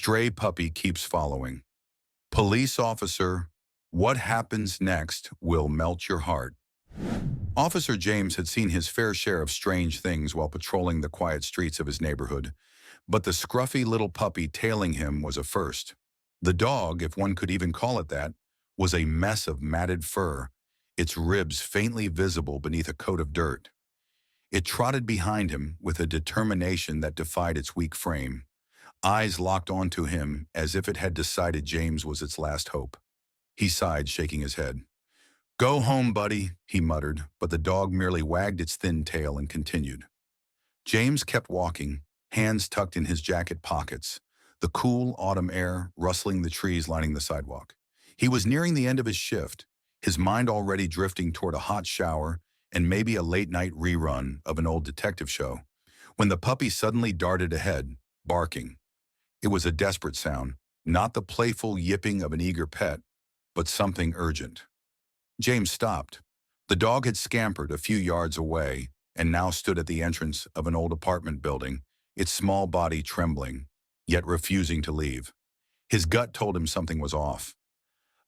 Stray puppy keeps following. Police officer, what happens next will melt your heart. Officer James had seen his fair share of strange things while patrolling the quiet streets of his neighborhood, but the scruffy little puppy tailing him was a first. The dog, if one could even call it that, was a mess of matted fur, its ribs faintly visible beneath a coat of dirt. It trotted behind him with a determination that defied its weak frame, eyes locked onto him as if it had decided James was its last hope. He sighed, shaking his head. "Go home, buddy," he muttered, but the dog merely wagged its thin tail and continued. James kept walking, hands tucked in his jacket pockets, the cool autumn air rustling the trees lining the sidewalk. He was nearing the end of his shift, his mind already drifting toward a hot shower and maybe a late-night rerun of an old detective show, when the puppy suddenly darted ahead, barking. It was a desperate sound, not the playful yipping of an eager pet, but something urgent. James stopped. The dog had scampered a few yards away and now stood at the entrance of an old apartment building, its small body trembling, yet refusing to leave. His gut told him something was off.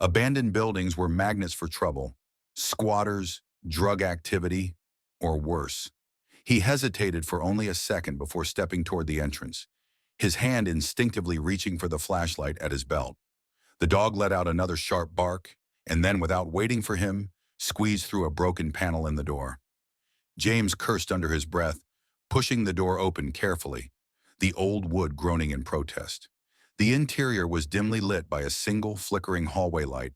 Abandoned buildings were magnets for trouble, squatters, drug activity, or worse. He hesitated for only a second before stepping toward the entrance, his hand instinctively reaching for the flashlight at his belt. The dog let out another sharp bark, and then, without waiting for him, squeezed through a broken panel in the door. James cursed under his breath, pushing the door open carefully, the old wood groaning in protest. The interior was dimly lit by a single flickering hallway light,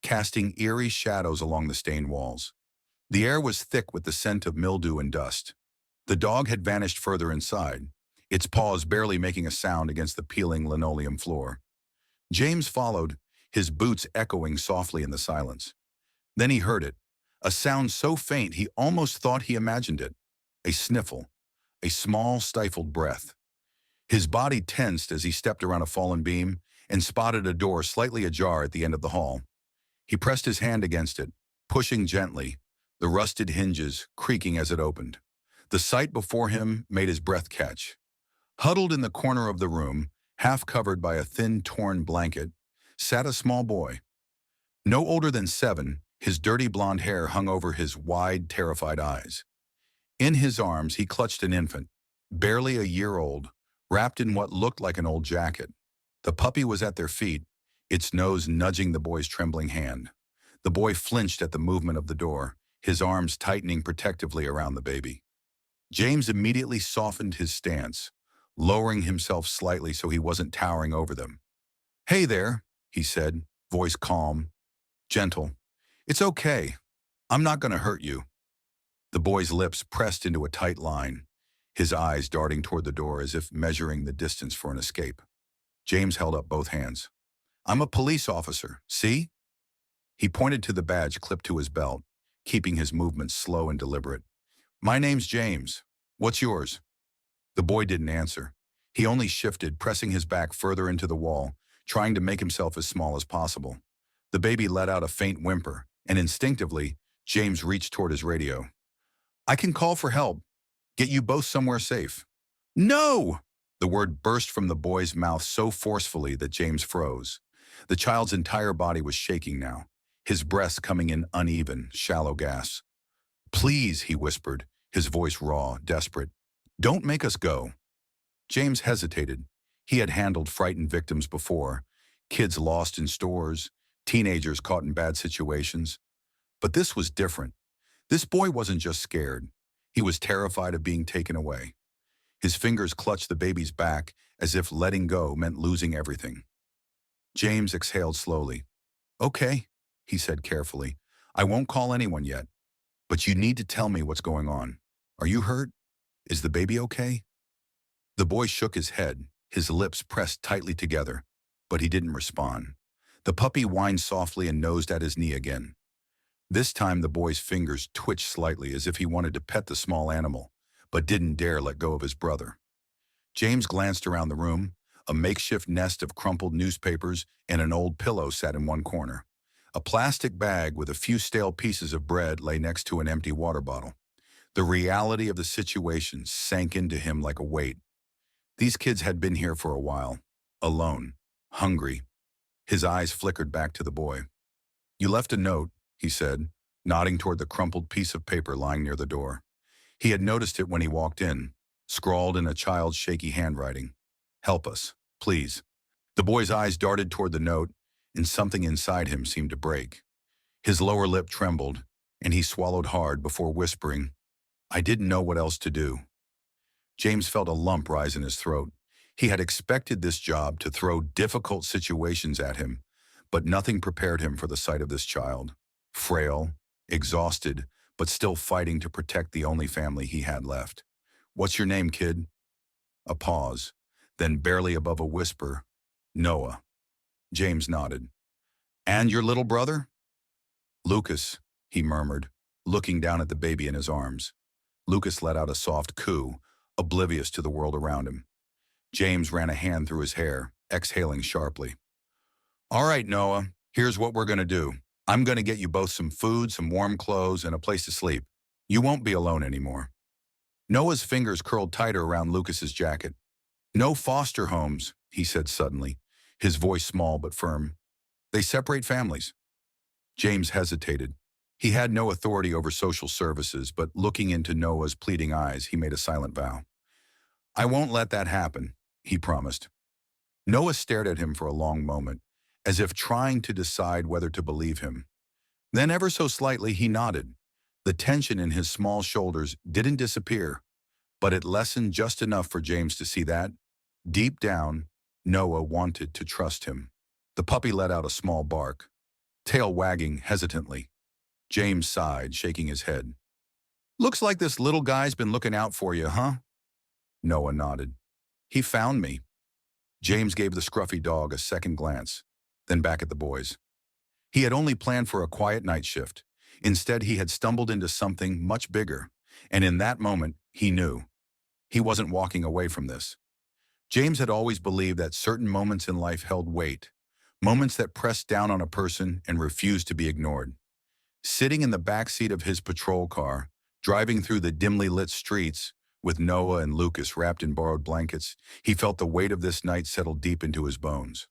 casting eerie shadows along the stained walls. The air was thick with the scent of mildew and dust. The dog had vanished further inside, its paws barely making a sound against the peeling linoleum floor. James followed, his boots echoing softly in the silence. Then he heard it, a sound so faint he almost thought he imagined it. A sniffle, a small stifled breath. His body tensed as he stepped around a fallen beam and spotted a door slightly ajar at the end of the hall. He pressed his hand against it, pushing gently, the rusted hinges creaking as it opened. The sight before him made his breath catch. Huddled in the corner of the room, half covered by a thin, torn blanket, sat a small boy. No older than 7, his dirty blonde hair hung over his wide, terrified eyes. In his arms, he clutched an infant, barely a year old, wrapped in what looked like an old jacket. The puppy was at their feet, its nose nudging the boy's trembling hand. The boy flinched at the movement of the door, his arms tightening protectively around the baby. James immediately softened his stance, lowering himself slightly so he wasn't towering over them. "Hey there," he said, voice calm, gentle. "It's okay. I'm not going to hurt you." The boy's lips pressed into a tight line, his eyes darting toward the door as if measuring the distance for an escape. James held up both hands. "I'm a police officer, see?" He pointed to the badge clipped to his belt, keeping his movements slow and deliberate. "My name's James. What's yours?" The boy didn't answer. He only shifted, pressing his back further into the wall, trying to make himself as small as possible. The baby let out a faint whimper, and instinctively, James reached toward his radio. "I can call for help. Get you both somewhere safe." "No!" The word burst from the boy's mouth so forcefully that James froze. The child's entire body was shaking now, his breaths coming in uneven, shallow gasps. "Please," he whispered, his voice raw, desperate. "Don't make us go." James hesitated. He had handled frightened victims before, kids lost in stores, teenagers caught in bad situations. But this was different. This boy wasn't just scared. He was terrified of being taken away. His fingers clutched the baby's back as if letting go meant losing everything. James exhaled slowly. "Okay," he said carefully. "I won't call anyone yet. But you need to tell me what's going on. Are you hurt? Is the baby okay?" The boy shook his head, his lips pressed tightly together, but he didn't respond. The puppy whined softly and nosed at his knee again. This time the boy's fingers twitched slightly as if he wanted to pet the small animal, but didn't dare let go of his brother. James glanced around the room. A makeshift nest of crumpled newspapers and an old pillow sat in one corner. A plastic bag with a few stale pieces of bread lay next to an empty water bottle. The reality of the situation sank into him like a weight. These kids had been here for a while. alone, hungry. His eyes flickered back to the boy. "You left a note," he said, nodding toward the crumpled piece of paper lying near the door. He had noticed it when he walked in, scrawled in a child's shaky handwriting. "Help us, please." The boy's eyes darted toward the note, and something inside him seemed to break. His lower lip trembled, and he swallowed hard before whispering, "I didn't know what else to do." James felt a lump rise in his throat. He had expected this job to throw difficult situations at him, but nothing prepared him for the sight of this child. Frail, exhausted, but still fighting to protect the only family he had left. "What's your name, kid?" A pause, then barely above a whisper, "Noah." James nodded. "And your little brother?" "Lucas," he murmured, looking down at the baby in his arms. Lucas let out a soft coo, oblivious to the world around him. James ran a hand through his hair, exhaling sharply. "All right, Noah, here's what we're going to do. I'm going to get you both some food, some warm clothes, and a place to sleep. You won't be alone anymore." Noah's fingers curled tighter around Lucas's jacket. "No foster homes," he said suddenly, his voice small but firm. "They separate families." James hesitated. He had no authority over social services, but looking into Noah's pleading eyes, he made a silent vow. "I won't let that happen," he promised. Noah stared at him for a long moment, as if trying to decide whether to believe him. Then ever so slightly he nodded. The tension in his small shoulders didn't disappear, but it lessened just enough for James to see that, deep down, Noah wanted to trust him. The puppy let out a small bark, tail wagging hesitantly. James sighed, shaking his head. "Looks like this little guy's been looking out for you, huh?" Noah nodded. "He found me." James gave the scruffy dog a second glance, then back at the boys. He had only planned for a quiet night shift. Instead, he had stumbled into something much bigger, and in that moment, he knew. He wasn't walking away from this. James had always believed that certain moments in life held weight, moments that pressed down on a person and refused to be ignored. Sitting in the back seat of his patrol car, driving through the dimly lit streets, with Noah and Lucas wrapped in borrowed blankets, he felt the weight of this night settle deep into his bones.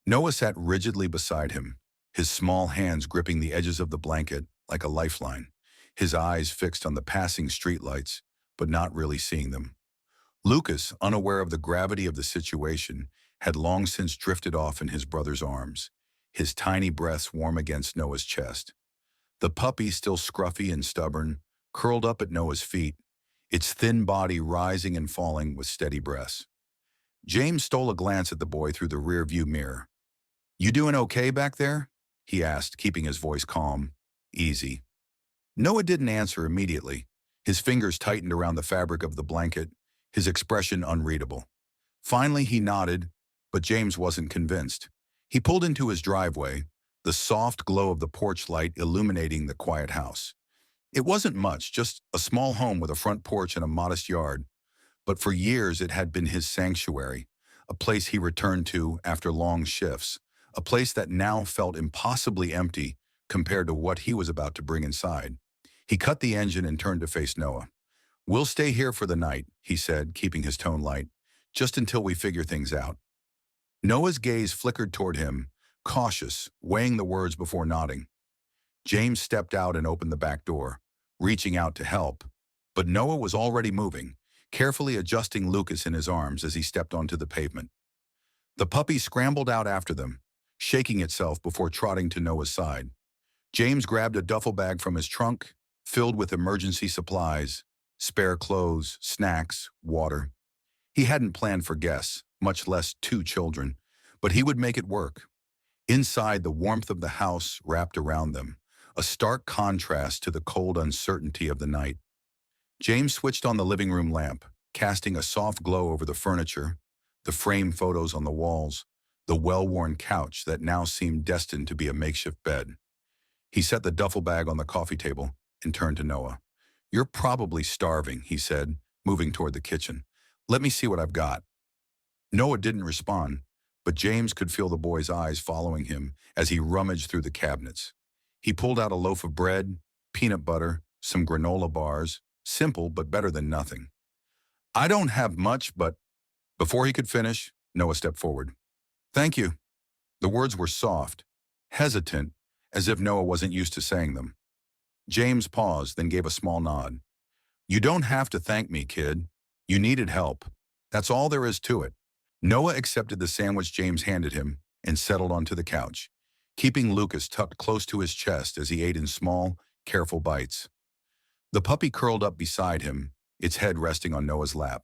Noah sat rigidly beside him, his small hands gripping the edges of the blanket like a lifeline, his eyes fixed on the passing streetlights, but not really seeing them. Lucas, unaware of the gravity of the situation, had long since drifted off in his brother's arms, his tiny breaths warm against Noah's chest. The puppy, still scruffy and stubborn, curled up at Noah's feet, its thin body rising and falling with steady breaths. James stole a glance at the boy through the rear-view mirror. "You doing okay back there?" he asked, keeping his voice calm, easy. Noah didn't answer immediately. His fingers tightened around the fabric of the blanket, his expression unreadable. Finally, he nodded, but James wasn't convinced. He pulled into his driveway, the soft glow of the porch light illuminating the quiet house. It wasn't much, just a small home with a front porch and a modest yard, but for years it had been his sanctuary, a place he returned to after long shifts, a place that now felt impossibly empty compared to what he was about to bring inside. He cut the engine and turned to face Noah. "We'll stay here for the night," he said, keeping his tone light, "just until we figure things out." Noah's gaze flickered toward him, cautious, weighing the words before nodding. James stepped out and opened the back door, reaching out to help, but Noah was already moving, carefully adjusting Lucas in his arms as he stepped onto the pavement. The puppy scrambled out after them, shaking itself before trotting to Noah's side. James grabbed a duffel bag from his trunk, filled with emergency supplies, spare clothes, snacks, water. He hadn't planned for guests, much less 2 children, but he would make it work. Inside, the warmth of the house wrapped around them, a stark contrast to the cold uncertainty of the night. James switched on the living room lamp, casting a soft glow over the furniture, the framed photos on the walls, the well-worn couch that now seemed destined to be a makeshift bed. He set the duffel bag on the coffee table and turned to Noah. "You're probably starving," he said, moving toward the kitchen. "Let me see what I've got." Noah didn't respond, but James could feel the boy's eyes following him as he rummaged through the cabinets. He pulled out a loaf of bread, peanut butter, some granola bars, simple but better than nothing. "I don't have much, but—" Before he could finish, Noah stepped forward. Thank you. The words were soft, hesitant, as if Noah wasn't used to saying them. James paused, then gave a small nod. You don't have to thank me, kid. You needed help. That's all there is to it. Noah accepted the sandwich James handed him and settled onto the couch, keeping Lucas tucked close to his chest as he ate in small, careful bites. The puppy curled up beside him, its head resting on Noah's lap.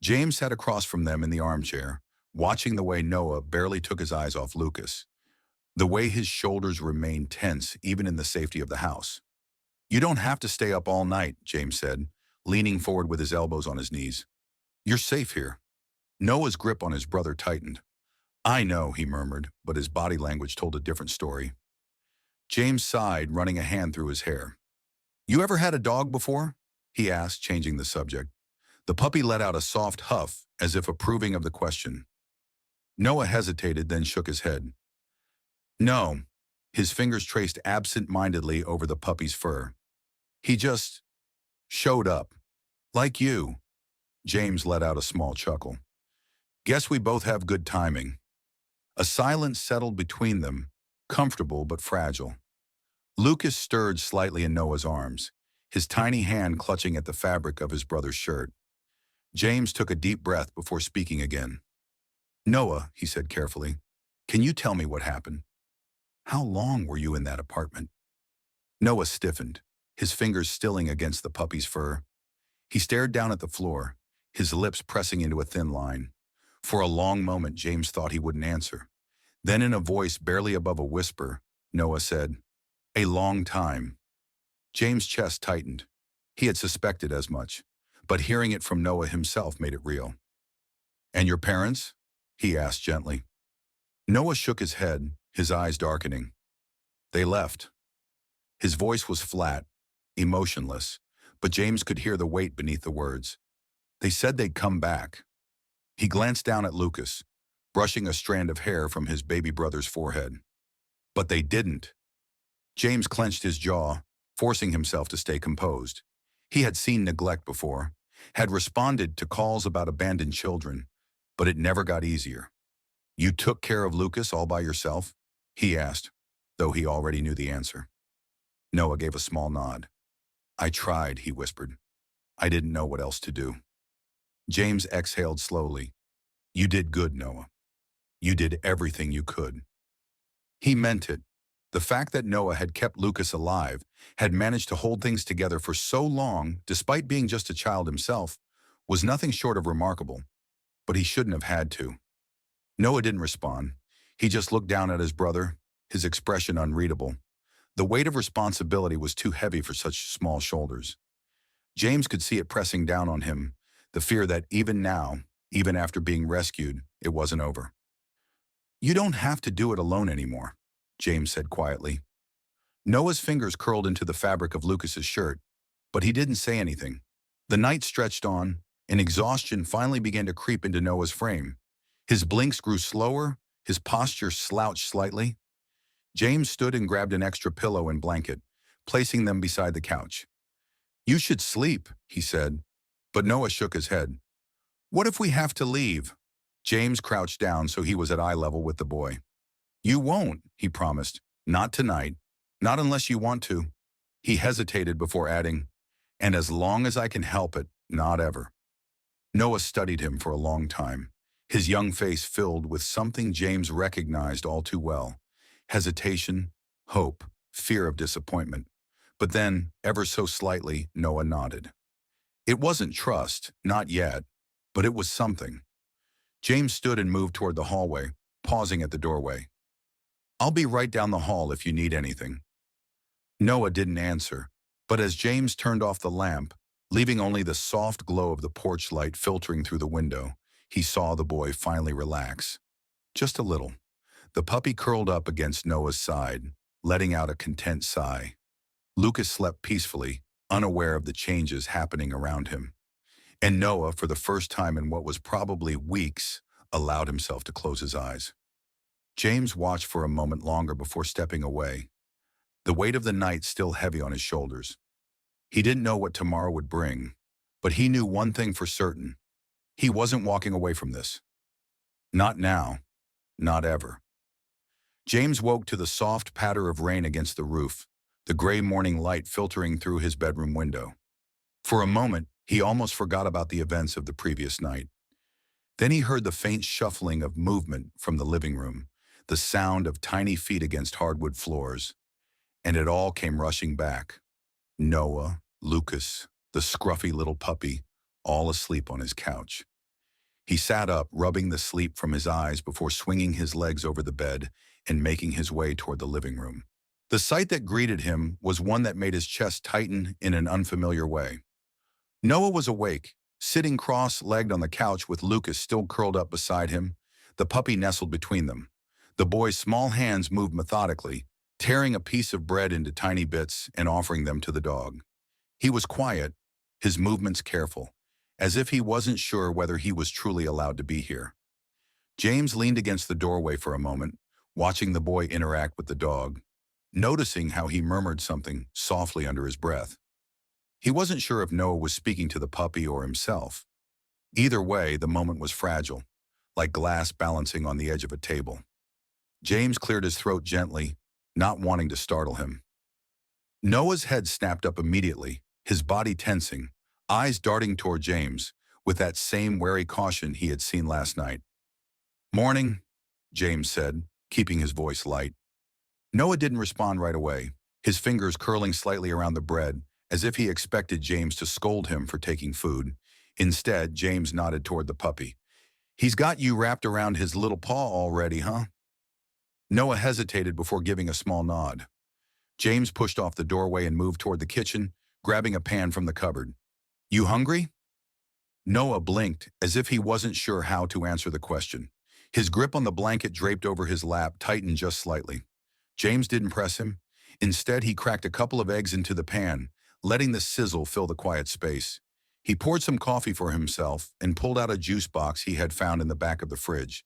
James sat across from them in the armchair, watching the way Noah barely took his eyes off Lucas, the way his shoulders remained tense even in the safety of the house. You don't have to stay up all night, James said, leaning forward with his elbows on his knees. You're safe here. Noah's grip on his brother tightened. I know, he murmured, but his body language told a different story. James sighed, running a hand through his hair. You ever had a dog before? He asked, changing the subject. The puppy let out a soft huff, as if approving of the question. Noah hesitated, then shook his head. No. His fingers traced absent-mindedly over the puppy's fur. He just showed up. Like you. James let out a small chuckle. Guess we both have good timing. A silence settled between them, comfortable but fragile. Lucas stirred slightly in Noah's arms, his tiny hand clutching at the fabric of his brother's shirt. James took a deep breath before speaking again. Noah, he said carefully, can you tell me what happened? How long were you in that apartment? Noah stiffened, his fingers stilling against the puppy's fur. He stared down at the floor, his lips pressing into a thin line. For a long moment, James thought he wouldn't answer. Then in a voice barely above a whisper, Noah said, A long time. James' chest tightened. He had suspected as much, but hearing it from Noah himself made it real. And your parents? He asked gently. Noah shook his head, his eyes darkening. They left. His voice was flat, emotionless, but James could hear the weight beneath the words. They said they'd come back. He glanced down at Lucas, brushing a strand of hair from his baby brother's forehead. But they didn't. James clenched his jaw, forcing himself to stay composed. He had seen neglect before, had responded to calls about abandoned children, but it never got easier. You took care of Lucas all by yourself? He asked, though he already knew the answer. Noah gave a small nod. I tried, he whispered. I didn't know what else to do. James exhaled slowly. You did good, Noah. You did everything you could. He meant it. The fact that Noah had kept Lucas alive, had managed to hold things together for so long, despite being just a child himself, was nothing short of remarkable. But he shouldn't have had to. Noah didn't respond. He just looked down at his brother, his expression unreadable. The weight of responsibility was too heavy for such small shoulders. James could see it pressing down on him, the fear that even now, even after being rescued, it wasn't over. You don't have to do it alone anymore, James said quietly. Noah's fingers curled into the fabric of Lucas's shirt, but he didn't say anything. The night stretched on, and exhaustion finally began to creep into Noah's frame. His blinks grew slower, his posture slouched slightly. James stood and grabbed an extra pillow and blanket, placing them beside the couch. You should sleep, he said, but Noah shook his head. What if we have to leave? James crouched down so he was at eye level with the boy. You won't, he promised. Not tonight. Not unless you want to. He hesitated before adding, and as long as I can help it, not ever. Noah studied him for a long time, his young face filled with something James recognized all too well. Hesitation, hope, fear of disappointment. But then, ever so slightly, Noah nodded. It wasn't trust, not yet, but it was something. James stood and moved toward the hallway, pausing at the doorway. I'll be right down the hall if you need anything. Noah didn't answer, but as James turned off the lamp, leaving only the soft glow of the porch light filtering through the window, he saw the boy finally relax. Just a little. The puppy curled up against Noah's side, letting out a content sigh. Lucas slept peacefully, unaware of the changes happening around him. And Noah, for the first time in what was probably weeks, allowed himself to close his eyes. James watched for a moment longer before stepping away, the weight of the night still heavy on his shoulders. He didn't know what tomorrow would bring, but he knew one thing for certain. He wasn't walking away from this. Not now. Not ever. James woke to the soft patter of rain against the roof, the gray morning light filtering through his bedroom window. For a moment, he almost forgot about the events of the previous night. Then he heard the faint shuffling of movement from the living room, the sound of tiny feet against hardwood floors, and it all came rushing back. Noah, Lucas, the scruffy little puppy, all asleep on his couch. He sat up, rubbing the sleep from his eyes before swinging his legs over the bed and making his way toward the living room. The sight that greeted him was one that made his chest tighten in an unfamiliar way. Noah was awake, sitting cross-legged on the couch with Lucas still curled up beside him, the puppy nestled between them. The boy's small hands moved methodically, tearing a piece of bread into tiny bits and offering them to the dog. He was quiet, his movements careful, as if he wasn't sure whether he was truly allowed to be here. James leaned against the doorway for a moment, watching the boy interact with the dog, noticing how he murmured something softly under his breath. He wasn't sure if Noah was speaking to the puppy or himself. Either way, the moment was fragile, like glass balancing on the edge of a table. James cleared his throat gently, not wanting to startle him. Noah's head snapped up immediately, his body tensing, eyes darting toward James, with that same wary caution he had seen last night. "Morning," James said, keeping his voice light. Noah didn't respond right away, his fingers curling slightly around the bread, as if he expected James to scold him for taking food. Instead, James nodded toward the puppy. "He's got you wrapped around his little paw already, huh?" Noah hesitated before giving a small nod. James pushed off the doorway and moved toward the kitchen, grabbing a pan from the cupboard. "You hungry?" Noah blinked, as if he wasn't sure how to answer the question. His grip on the blanket draped over his lap tightened just slightly. James didn't press him. Instead, he cracked a couple of eggs into the pan, letting the sizzle fill the quiet space. He poured some coffee for himself and pulled out a juice box he had found in the back of the fridge,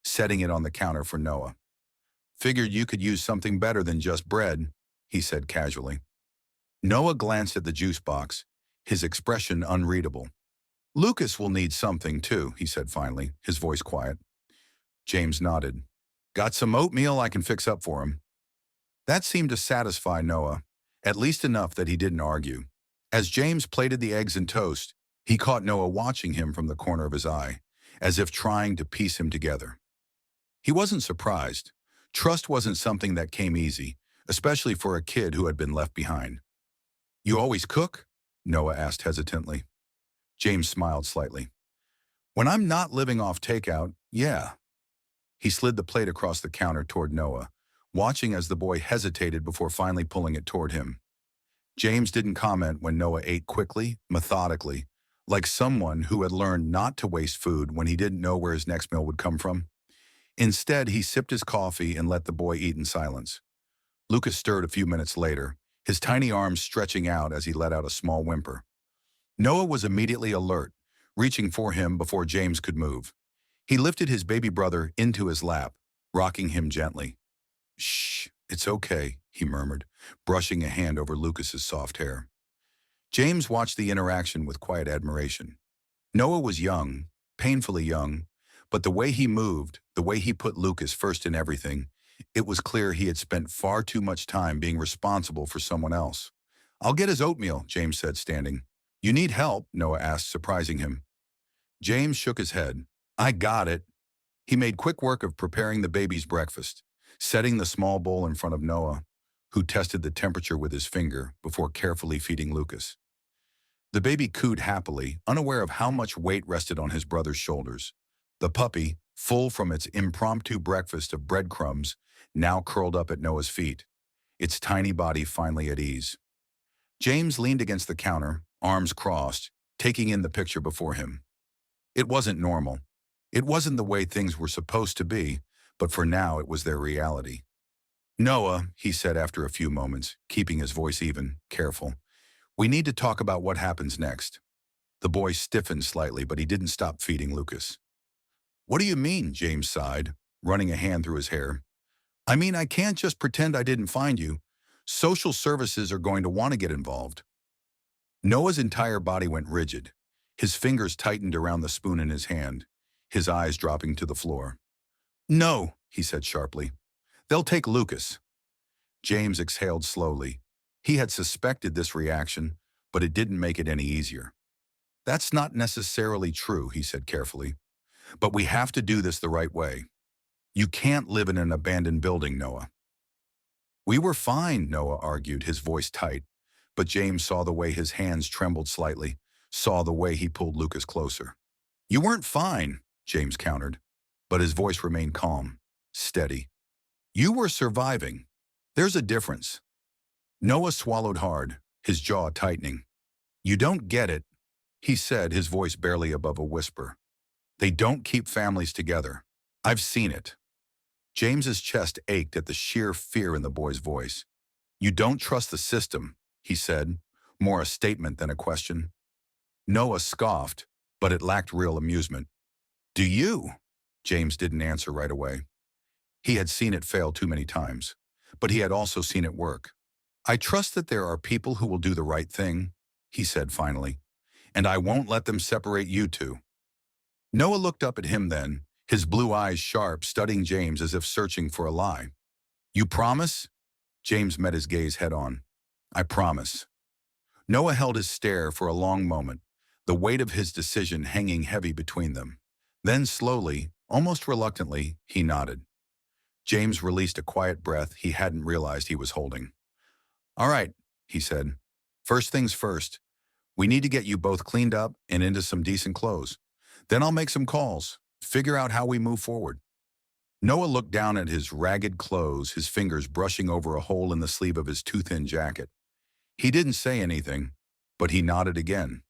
setting it on the counter for Noah. "Figured you could use something better than just bread," he said casually. Noah glanced at the juice box, his expression unreadable. "Lucas will need something too," he said finally, his voice quiet. James nodded. "Got some oatmeal I can fix up for him." That seemed to satisfy Noah, at least enough that he didn't argue. As James plated the eggs and toast, he caught Noah watching him from the corner of his eye, as if trying to piece him together. He wasn't surprised. Trust wasn't something that came easy, especially for a kid who had been left behind. "You always cook?" Noah asked hesitantly. James smiled slightly. "When I'm not living off takeout, yeah." He slid the plate across the counter toward Noah, watching as the boy hesitated before finally pulling it toward him. James didn't comment when Noah ate quickly, methodically, like someone who had learned not to waste food when he didn't know where his next meal would come from. Instead, he sipped his coffee and let the boy eat in silence. Lucas stirred a few minutes later, his tiny arms stretching out as he let out a small whimper. Noah was immediately alert, reaching for him before James could move. He lifted his baby brother into his lap, rocking him gently. "Shh, it's okay," he murmured, brushing a hand over Lucas's soft hair. James watched the interaction with quiet admiration. Noah was young, painfully young, but the way he moved, the way he put Lucas first in everything, it was clear he had spent far too much time being responsible for someone else. "I'll get his oatmeal," James said, standing. "You need help?" Noah asked, surprising him. James shook his head. "I got it." He made quick work of preparing the baby's breakfast, setting the small bowl in front of Noah, who tested the temperature with his finger before carefully feeding Lucas. The baby cooed happily, unaware of how much weight rested on his brother's shoulders. The puppy, full from its impromptu breakfast of breadcrumbs, now curled up at Noah's feet, its tiny body finally at ease. James leaned against the counter, arms crossed, taking in the picture before him. It wasn't normal. It wasn't the way things were supposed to be, but for now it was their reality. "Noah," he said after a few moments, keeping his voice even, careful, "we need to talk about what happens next." The boy stiffened slightly, but he didn't stop feeding Lucas. "What do you mean?" James sighed, running a hand through his hair. "I mean, I can't just pretend I didn't find you. Social services are going to want to get involved." Noah's entire body went rigid. His fingers tightened around the spoon in his hand, his eyes dropping to the floor. No, he said sharply. They'll take Lucas. James exhaled slowly. He had suspected this reaction, but it didn't make it any easier. That's not necessarily true, he said carefully. But we have to do this the right way. You can't live in an abandoned building, Noah. We were fine, Noah argued, his voice tight. But James saw the way his hands trembled slightly, saw the way he pulled Lucas closer. You weren't fine, James countered, but his voice remained calm, steady. You were surviving. There's a difference. Noah swallowed hard, his jaw tightening. You don't get it, he said, his voice barely above a whisper. They don't keep families together. I've seen it. James's chest ached at the sheer fear in the boy's voice. You don't trust the system, he said, more a statement than a question. Noah scoffed, but it lacked real amusement. Do you? James didn't answer right away. He had seen it fail too many times, but he had also seen it work. I trust that there are people who will do the right thing, he said finally, and I won't let them separate you two. Noah looked up at him then, his blue eyes sharp, studying James as if searching for a lie. You promise? James met his gaze head on. I promise. Noah held his stare for a long moment, the weight of his decision hanging heavy between them. Then slowly, almost reluctantly, he nodded. James released a quiet breath he hadn't realized he was holding. All right, he said. First things first. We need to get you both cleaned up and into some decent clothes. Then I'll make some calls, figure out how we move forward. Noah looked down at his ragged clothes, his fingers brushing over a hole in the sleeve of his too-thin jacket. He didn't say anything, but he nodded again.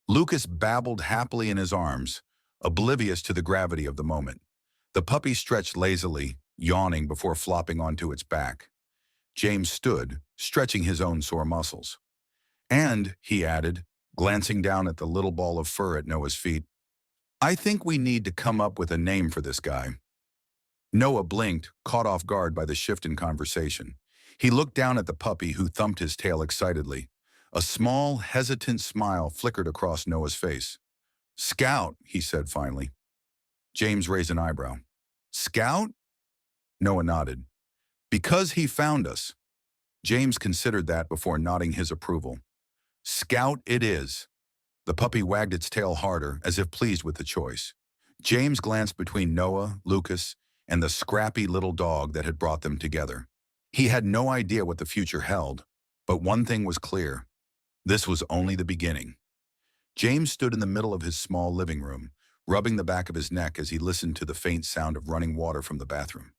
Lucas babbled happily in his arms, oblivious to the gravity of the moment. The puppy stretched lazily, yawning before flopping onto its back. James stood, stretching his own sore muscles. And, he added, glancing down at the little ball of fur at Noah's feet, I think we need to come up with a name for this guy. Noah blinked, caught off guard by the shift in conversation. He looked down at the puppy, who thumped his tail excitedly. A small, hesitant smile flickered across Noah's face. Scout, he said finally. James raised an eyebrow. Scout? Noah nodded. Because he found us. James considered that before nodding his approval. Scout it is. The puppy wagged its tail harder, as if pleased with the choice. James glanced between Noah, Lucas, and the scrappy little dog that had brought them together. He had no idea what the future held, but one thing was clear. This was only the beginning. James stood in the middle of his small living room, rubbing the back of his neck as he listened to the faint sound of running water from the bathroom.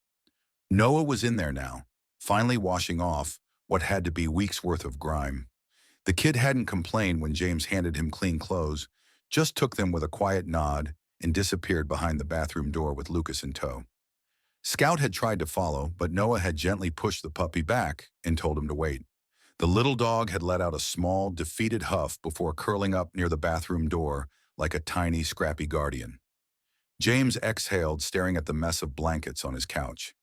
Noah was in there now, finally washing off what had to be weeks' worth of grime. The kid hadn't complained when James handed him clean clothes, just took them with a quiet nod and disappeared behind the bathroom door with Lucas in tow. Scout had tried to follow, but Noah had gently pushed the puppy back and told him to wait. The little dog had let out a small, defeated huff before curling up near the bathroom door like a tiny, scrappy guardian. James exhaled, staring at the mess of blankets on his couch.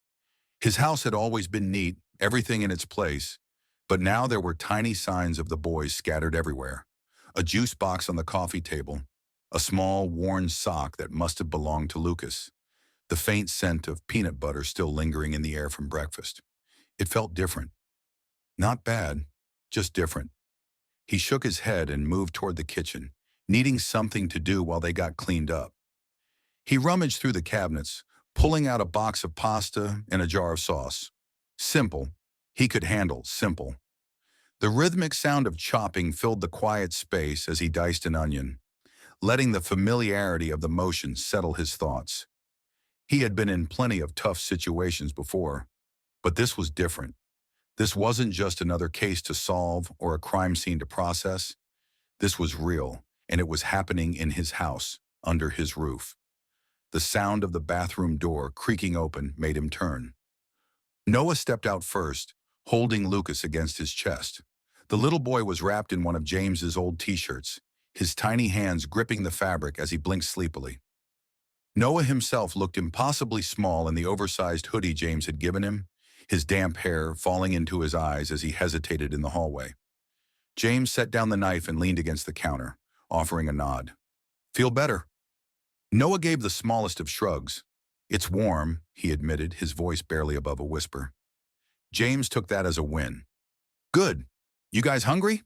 His house had always been neat, everything in its place, but now there were tiny signs of the boys scattered everywhere. A juice box on the coffee table, a small, worn sock that must have belonged to Lucas, the faint scent of peanut butter still lingering in the air from breakfast. It felt different. Not bad, just different. He shook his head and moved toward the kitchen, needing something to do while they got cleaned up. He rummaged through the cabinets, pulling out a box of pasta and a jar of sauce. Simple. He could handle simple. The rhythmic sound of chopping filled the quiet space as he diced an onion, letting the familiarity of the motion settle his thoughts. He had been in plenty of tough situations before, but this was different. This wasn't just another case to solve or a crime scene to process. This was real, and it was happening in his house, under his roof. The sound of the bathroom door creaking open made him turn. Noah stepped out first, holding Lucas against his chest. The little boy was wrapped in one of James's old t-shirts, his tiny hands gripping the fabric as he blinked sleepily. Noah himself looked impossibly small in the oversized hoodie James had given him, his damp hair falling into his eyes as he hesitated in the hallway. James set down the knife and leaned against the counter, offering a nod. Feel better? Noah gave the smallest of shrugs. It's warm, he admitted, his voice barely above a whisper. James took that as a win. Good. You guys hungry?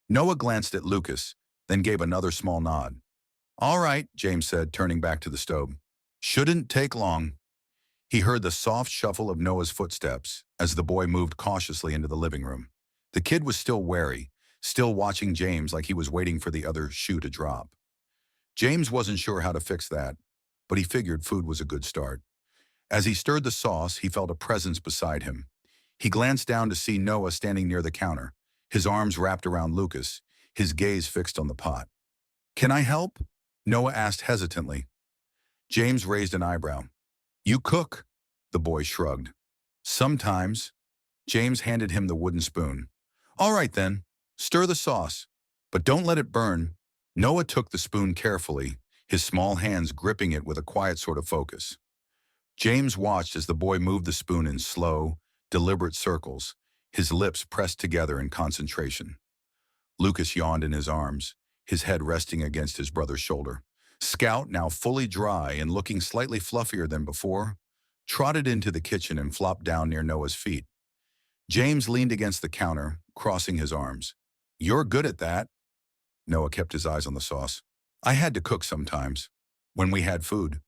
Noah glanced at Lucas, then gave another small nod. All right, James said, turning back to the stove. Shouldn't take long. He heard the soft shuffle of Noah's footsteps as the boy moved cautiously into the living room. The kid was still wary, still watching James like he was waiting for the other shoe to drop. James wasn't sure how to fix that, but he figured food was a good start. As he stirred the sauce, he felt a presence beside him. He glanced down to see Noah standing near the counter, his arms wrapped around Lucas, his gaze fixed on the pot. Can I help? Noah asked hesitantly. James raised an eyebrow. You cook, the boy shrugged. Sometimes. James handed him the wooden spoon. All right then, stir the sauce, but don't let it burn. Noah took the spoon carefully, his small hands gripping it with a quiet sort of focus. James watched as the boy moved the spoon in slow, deliberate circles, his lips pressed together in concentration. Lucas yawned in his arms, his head resting against his brother's shoulder. Scout, now fully dry and looking slightly fluffier than before, trotted into the kitchen and flopped down near Noah's feet. James leaned against the counter, crossing his arms. You're good at that. Noah kept his eyes on the sauce. I had to cook sometimes, when we had food.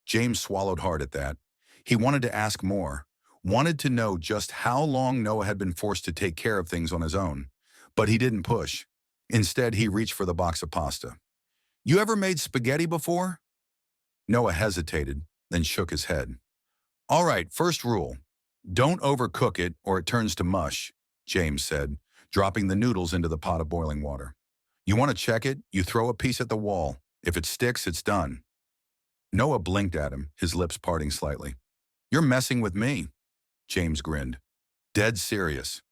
James swallowed hard at that. He wanted to ask more, wanted to know just how long Noah had been forced to take care of things on his own. But he didn't push. Instead, he reached for the box of pasta. You ever made spaghetti before? Noah hesitated, then shook his head. All right, first rule. Don't overcook it or it turns to mush, James said, dropping the noodles into the pot of boiling water. You want to check it? You throw a piece at the wall. If it sticks, it's done. Noah blinked at him, his lips parting slightly. You're messing with me, James grinned. Dead serious.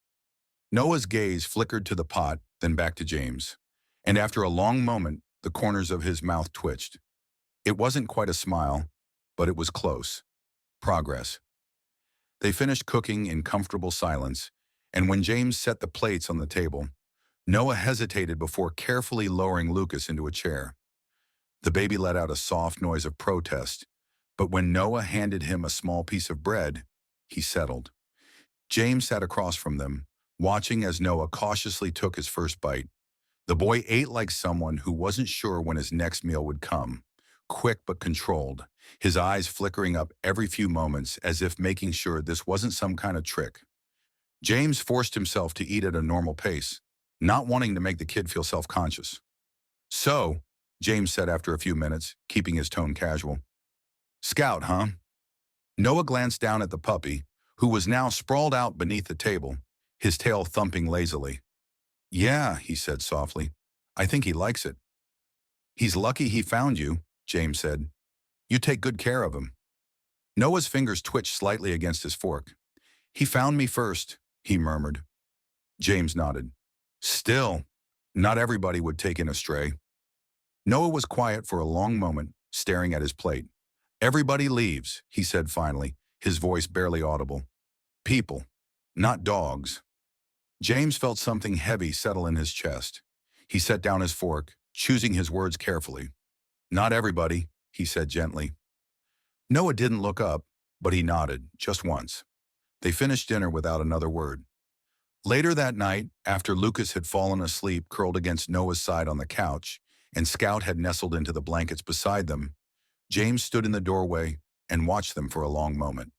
Noah's gaze flickered to the pot, then back to James. And after a long moment, the corners of his mouth twitched. It wasn't quite a smile, but it was close. Progress. They finished cooking in comfortable silence, and when James set the plates on the table, Noah hesitated before carefully lowering Lucas into a chair. The baby let out a soft noise of protest, but when Noah handed him a small piece of bread, he settled. James sat across from them, watching as Noah cautiously took his first bite. The boy ate like someone who wasn't sure when his next meal would come, quick but controlled, his eyes flickering up every few moments as if making sure this wasn't some kind of trick. James forced himself to eat at a normal pace, not wanting to make the kid feel self-conscious. So, James said after a few minutes, keeping his tone casual. Scout, huh? Noah glanced down at the puppy, who was now sprawled out beneath the table, his tail thumping lazily. Yeah, he said softly. I think he likes it. He's lucky he found you, James said. You take good care of him. Noah's fingers twitched slightly against his fork. He found me first, he murmured. James nodded. Still, not everybody would take in a stray. Noah was quiet for a long moment, staring at his plate. Everybody leaves, he said finally, his voice barely audible. People, not dogs. James felt something heavy settle in his chest. He set down his fork, choosing his words carefully. Not everybody, he said gently. Noah didn't look up, but he nodded, just once. They finished dinner without another word. Later that night, after Lucas had fallen asleep curled against Noah's side on the couch, and Scout had nestled into the blankets beside them, James stood in the doorway and watched them for a long moment.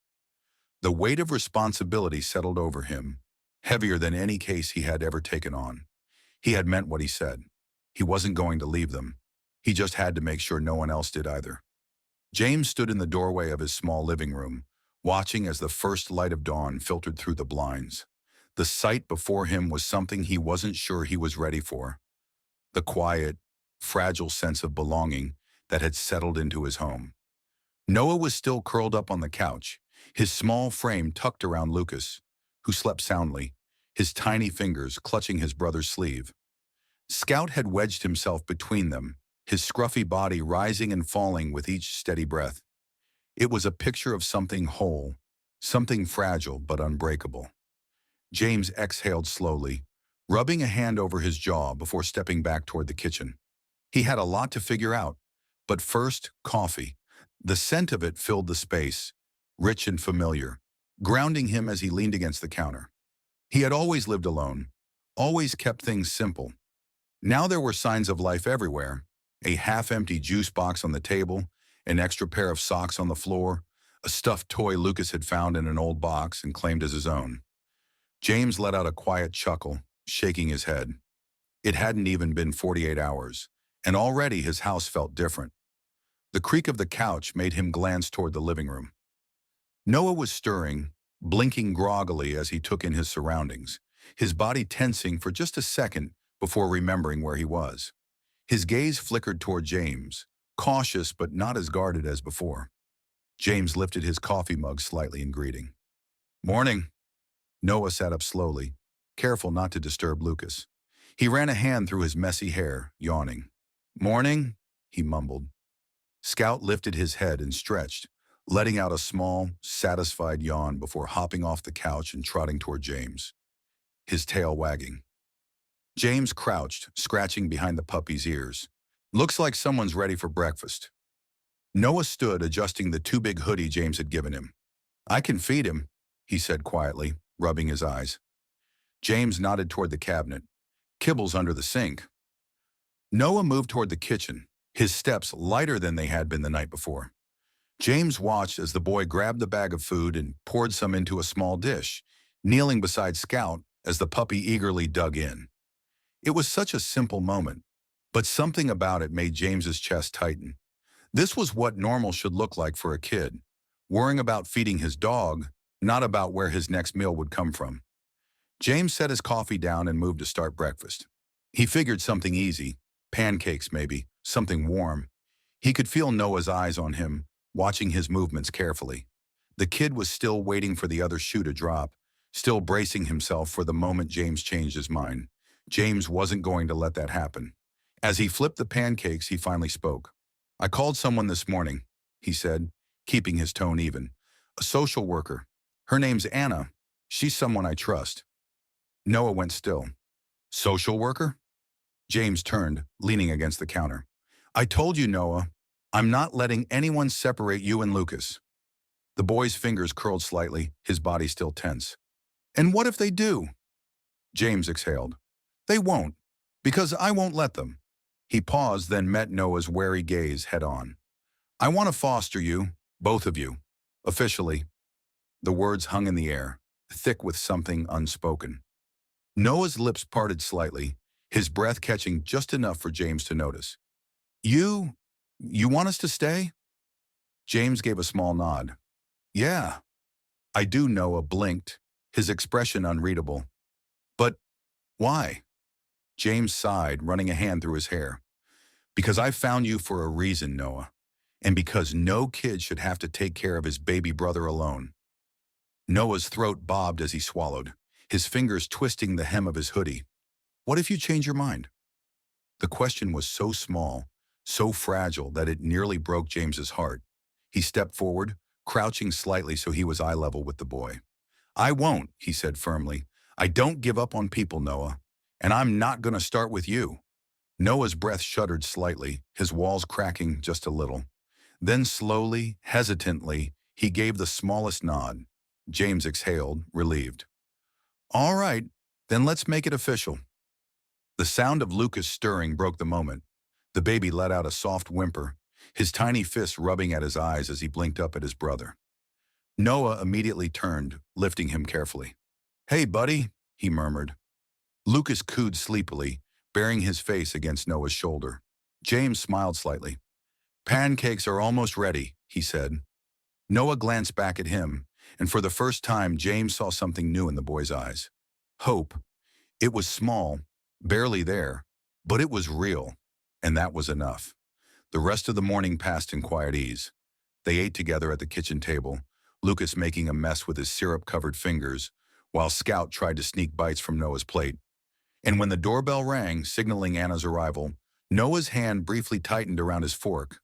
The weight of responsibility settled over him, heavier than any case he had ever taken on. He had meant what he said. He wasn't going to leave them. He just had to make sure no one else did either. James stood in the doorway of his small living room, watching as the first light of dawn filtered through the blinds. The sight before him was something he wasn't sure he was ready for. The quiet, fragile sense of belonging that had settled into his home. Noah was still curled up on the couch, his small frame tucked around Lucas, who slept soundly, his tiny fingers clutching his brother's sleeve. Scout had wedged himself between them, his scruffy body rising and falling with each steady breath. It was a picture of something whole, something fragile but unbreakable. James exhaled slowly, rubbing a hand over his jaw before stepping back toward the kitchen. He had a lot to figure out, but first, coffee. The scent of it filled the space, rich and familiar, grounding him as he leaned against the counter. He had always lived alone, always kept things simple. Now there were signs of life everywhere: a half-empty juice box on the table, an extra pair of socks on the floor, a stuffed toy Lucas had found in an old box and claimed as his own. James let out a quiet chuckle, shaking his head. It hadn't even been 48 hours, and already his house felt different. The creak of the couch made him glance toward the living room. Noah was stirring, blinking groggily as he took in his surroundings, his body tensing for just a second before remembering where he was. His gaze flickered toward James, cautious but not as guarded as before. James lifted his coffee mug slightly in greeting. "Morning." Noah sat up slowly, careful not to disturb Lucas. He ran a hand through his messy hair, yawning. "Morning," he mumbled. Scout lifted his head and stretched, letting out a small, satisfied yawn before hopping off the couch and trotting toward James, his tail wagging. James crouched, scratching behind the puppy's ears. "Looks like someone's ready for breakfast." Noah stood, adjusting the too big hoodie James had given him. "I can feed him," he said quietly, rubbing his eyes. James nodded toward the cabinet. "Kibble's under the sink." Noah moved toward the kitchen, his steps lighter than they had been the night before. James watched as the boy grabbed the bag of food and poured some into a small dish, kneeling beside Scout as the puppy eagerly dug in. It was such a simple moment, but something about it made James's chest tighten. This was what normal should look like for a kid, worrying about feeding his dog, not about where his next meal would come from. James set his coffee down and moved to start breakfast. He figured something easy, pancakes maybe, something warm. He could feel Noah's eyes on him, watching his movements carefully. The kid was still waiting for the other shoe to drop, still bracing himself for the moment James changed his mind. James wasn't going to let that happen. As he flipped the pancakes, he finally spoke. "I called someone this morning," he said, keeping his tone even. "A social worker. Her name's Anna. She's someone I trust." Noah went still. "Social worker?" James turned, leaning against the counter. "I told you, Noah, I'm not letting anyone separate you and Lucas." The boy's fingers curled slightly, his body still tense. "And what if they do?" James exhaled. "They won't, because I won't let them." He paused, then met Noah's wary gaze head on. "I want to foster you, both of you, officially." The words hung in the air, thick with something unspoken. Noah's lips parted slightly, his breath catching just enough for James to notice. You want us to stay?" James gave a small nod. "Yeah, I do." Noah blinked, his expression unreadable. "But why?" James sighed, running a hand through his hair. "Because I found you for a reason, Noah, and because no kid should have to take care of his baby brother alone." Noah's throat bobbed as he swallowed, his fingers twisting the hem of his hoodie. "What if you change your mind?" The question was so small, so fragile that it nearly broke James's heart. He stepped forward, crouching slightly so he was eye level with the boy. "I won't," he said firmly. "I don't give up on people, Noah. And I'm not going to start with you." Noah's breath shuddered slightly, his walls cracking just a little. Then slowly, hesitantly, he gave the smallest nod. James exhaled, relieved. "All right, then let's make it official." The sound of Lucas stirring broke the moment. The baby let out a soft whimper, his tiny fists rubbing at his eyes as he blinked up at his brother. Noah immediately turned, lifting him carefully. "Hey, buddy," he murmured. Lucas cooed sleepily, burying his face against Noah's shoulder. James smiled slightly. "Pancakes are almost ready," he said. Noah glanced back at him, and for the first time James saw something new in the boy's eyes. Hope. It was small, barely there, but it was real, and that was enough. The rest of the morning passed in quiet ease. They ate together at the kitchen table, Lucas making a mess with his syrup-covered fingers, while Scout tried to sneak bites from Noah's plate. And when the doorbell rang, signaling Anna's arrival, Noah's hand briefly tightened around his fork.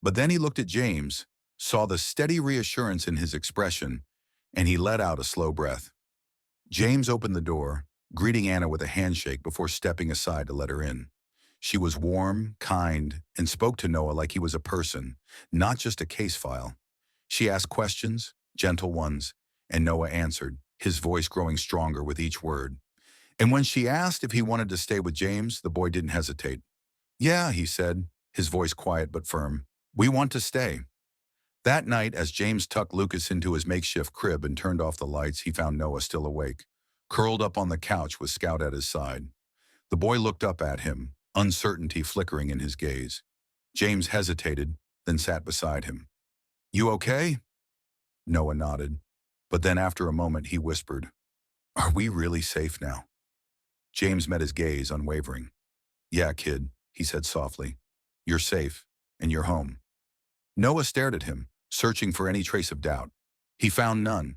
But then he looked at James, saw the steady reassurance in his expression, and he let out a slow breath. James opened the door, greeting Anna with a handshake before stepping aside to let her in. She was warm, kind, and spoke to Noah like he was a person, not just a case file. She asked questions, gentle ones, and Noah answered, his voice growing stronger with each word. And when she asked if he wanted to stay with James, the boy didn't hesitate. Yeah, he said, his voice quiet but firm. We want to stay. That night, as James tucked Lucas into his makeshift crib and turned off the lights, he found Noah still awake, curled up on the couch with Scout at his side. The boy looked up at him, uncertainty flickering in his gaze. James hesitated, then sat beside him. You okay? Noah nodded. But then after a moment, he whispered, Are we really safe now? James met his gaze, unwavering. Yeah, kid, he said softly. You're safe, and you're home. Noah stared at him, searching for any trace of doubt. He found none,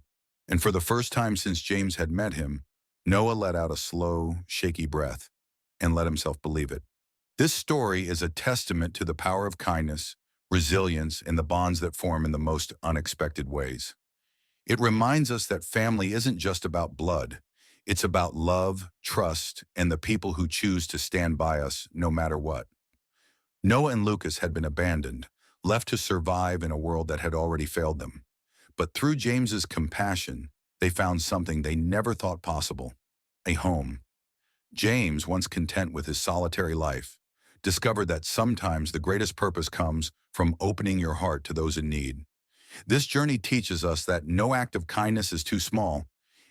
and for the first time since James had met him, Noah let out a slow, shaky breath and let himself believe it. This story is a testament to the power of kindness, resilience, and the bonds that form in the most unexpected ways. It reminds us that family isn't just about blood. It's about love, trust, and the people who choose to stand by us no matter what. Noah and Lucas had been abandoned, left to survive in a world that had already failed them. But through James's compassion, they found something they never thought possible, a home. James, once content with his solitary life, discovered that sometimes the greatest purpose comes from opening your heart to those in need. This journey teaches us that no act of kindness is too small,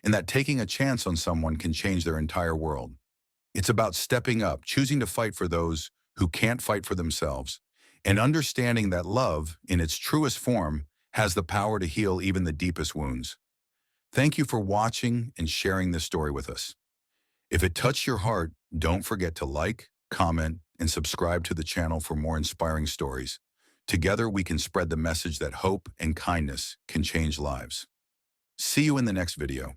and that taking a chance on someone can change their entire world. It's about stepping up, choosing to fight for those who can't fight for themselves, and understanding that love, in its truest form, has the power to heal even the deepest wounds. Thank you for watching and sharing this story with us. If it touched your heart, don't forget to like, comment, and subscribe to the channel for more inspiring stories. Together, we can spread the message that hope and kindness can change lives. See you in the next video.